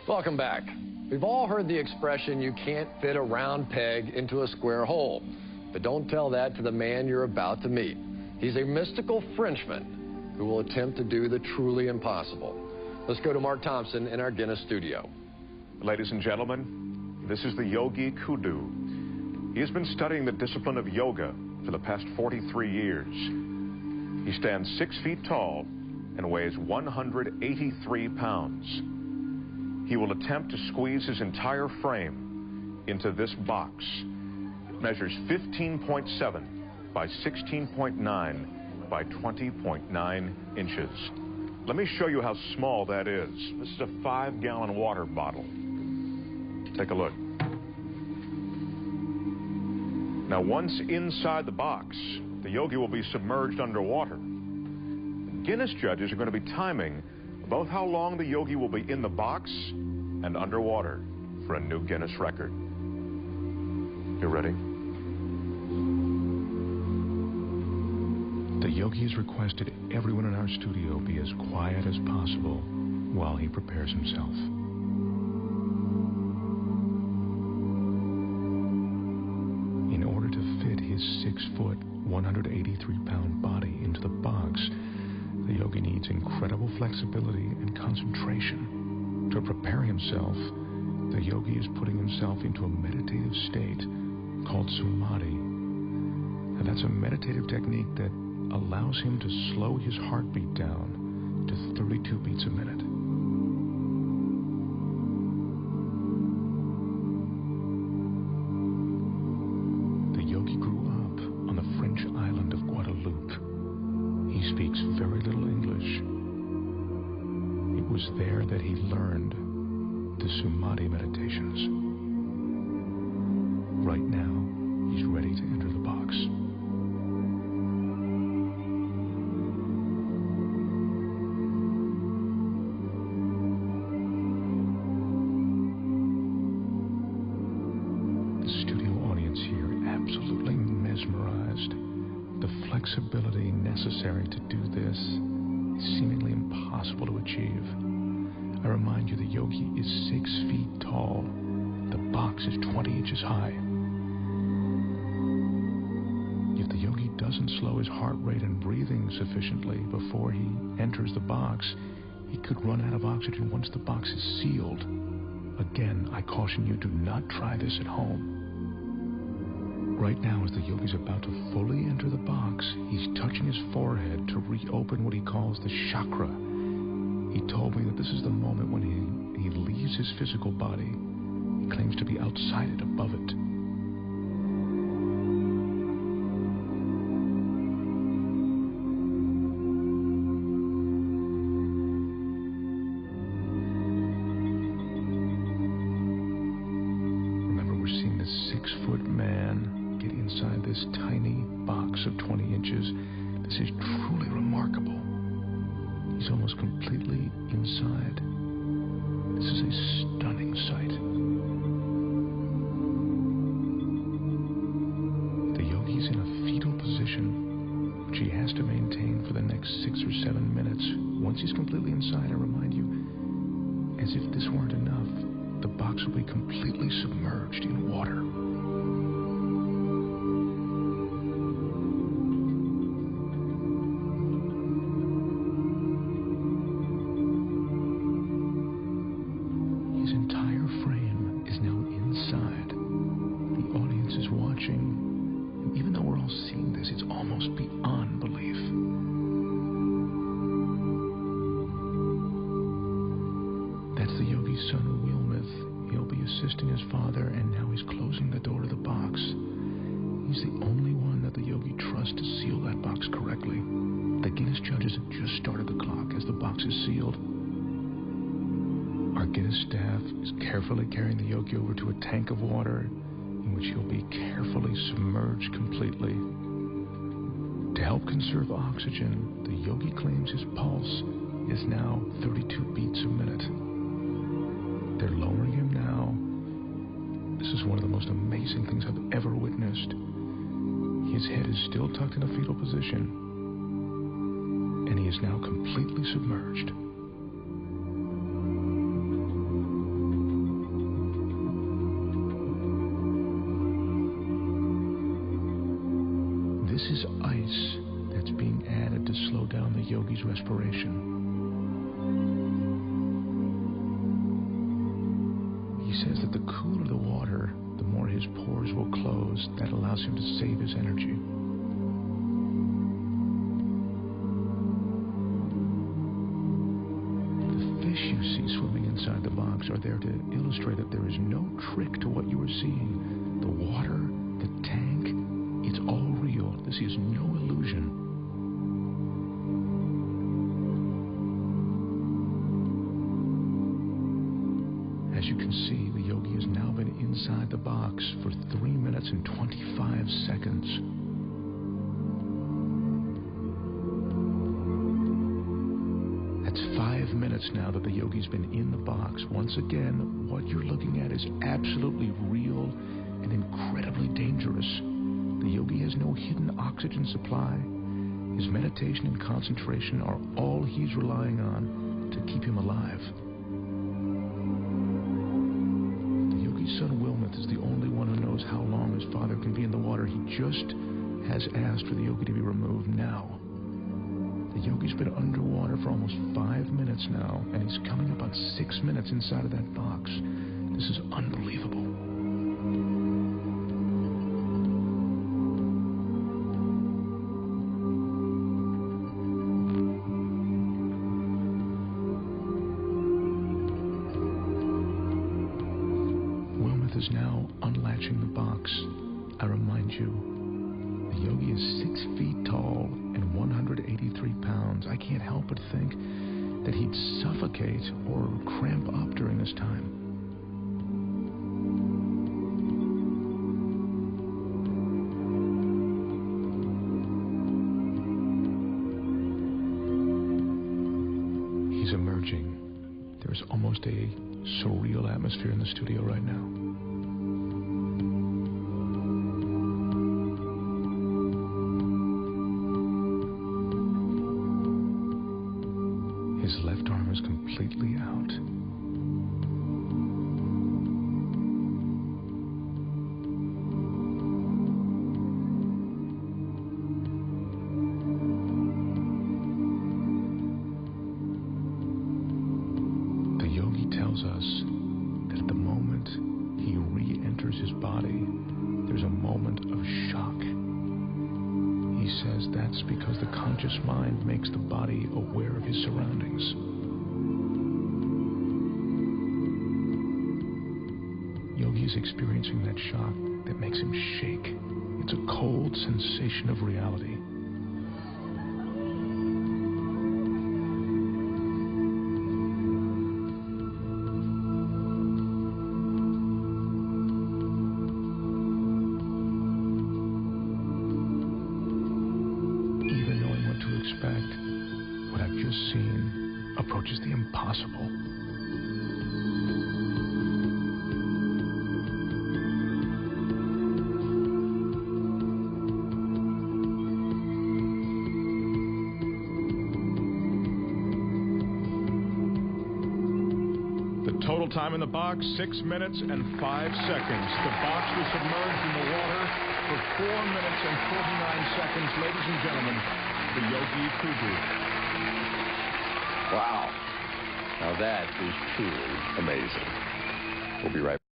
Welcome back. We've all heard the expression, you can't fit a round peg into a square hole. But don't tell that to the man you're about to meet. He's a mystical Frenchman who will attempt to do the truly impossible. Let's go to Mark Thompson in our Guinness studio. Ladies and gentlemen, this is the Yogi Kudu. He has been studying the discipline of yoga for the past 43 years. He stands 6 feet tall and weighs 183 pounds. He will attempt to squeeze his entire frame into this box. It measures 15.7 by 16.9 by 20.9 inches. Let me show you how small that is. This is a 5-gallon water bottle. Take a look. Now, once inside the box, the yogi will be submerged underwater. Guinness judges are going to be timing both how long the yogi will be in the box and underwater for a new Guinness record. You ready? The yogi has requested everyone in our studio be as quiet as possible while he prepares himself. In order to fit his 6-foot, 183-pound body into the box, the yogi needs incredible flexibility and concentration. To prepare himself, the yogi is putting himself into a meditative state called samadhi. And that's a meditative technique that allows him to slow his heartbeat down to 32 beats a minute. The yogi grew up on the French island of Guadeloupe. He speaks very little English. It was there that he learned the Samadhi meditations. Right now, he's ready to enter the box. The studio audience here absolutely mesmerized. The flexibility necessary to do this is seemingly impossible to achieve. I remind you, the yogi is 6 feet tall. The box is 20 inches high. If the yogi doesn't slow his heart rate and breathing sufficiently before he enters the box, he could run out of oxygen once the box is sealed. Again, I caution you, do not try this at home. Right now, as the yogi's about to fully enter the box, he's touching his forehead to reopen what he calls the chakra. He told me that this is the moment when he leaves his physical body. He claims to be outside it, above it. Remember, we're seeing this 6-foot man get inside this tiny box of 20 inches. This is truly remarkable. He's almost completely inside. This is a stunning sight. The yogi's in a fetal position, which he has to maintain for the next 6 or 7 minutes. Once he's completely inside, I remind you, as if this weren't enough, the box will be completely submerged in water. And even though we're all seeing this, it's almost beyond belief. That's the yogi's son, Wilmeth. He'll be assisting his father, and now he's closing the door to the box. He's the only one that the yogi trusts to seal that box correctly. The Guinness judges have just started the clock as the box is sealed. Our Guinness staff is carefully carrying the yogi over to a tank of water in which he'll be carefully submerged completely. To help conserve oxygen, the yogi claims his pulse is now 32 beats a minute. They're lowering him now. This is one of the most amazing things I've ever witnessed. His head is still tucked in a fetal position, and he is now completely submerged. his respiration. He says that the cooler the water, the more his pores will close. That allows him to save his energy. The fish you see swimming inside the box are there to illustrate that there is no trick to what you are seeing. The water, the tank, it's all real. This is no illusion. As you can see, the yogi has now been inside the box for 3 minutes and 25 seconds. That's 5 minutes now that the yogi's been in the box. Once again, what you're looking at is absolutely real and incredibly dangerous. The yogi has no hidden oxygen supply. His meditation and concentration are all he's relying on to keep him alive. His son Wilmoth is the only one who knows how long his father can be in the water. He just has asked for the yogi to be removed now. The yogi's been underwater for almost 5 minutes now, and he's coming up on 6 minutes inside of that box. This is unbelievable. Is now unlatching the box. I remind you, the yogi is 6 feet tall and 183 pounds. I can't help but think that he'd suffocate or cramp up during this time. He's emerging. There's almost a surreal atmosphere in the studio right now. His left arm is completely out. The yogi tells us that at the moment he re-enters his body, there's a moment of shock. He says that's because the conscious mind makes the body aware of his surroundings. Yogi is experiencing that shock that makes him shake. It's a cold sensation of reality. What I've just seen approaches the impossible. The total time in the box, 6 minutes and 5 seconds. The box was submerged in the water for 4 minutes and 49 seconds. Ladies and gentlemen, the Yogi Kudu. Wow. Now that is truly amazing. We'll be right back.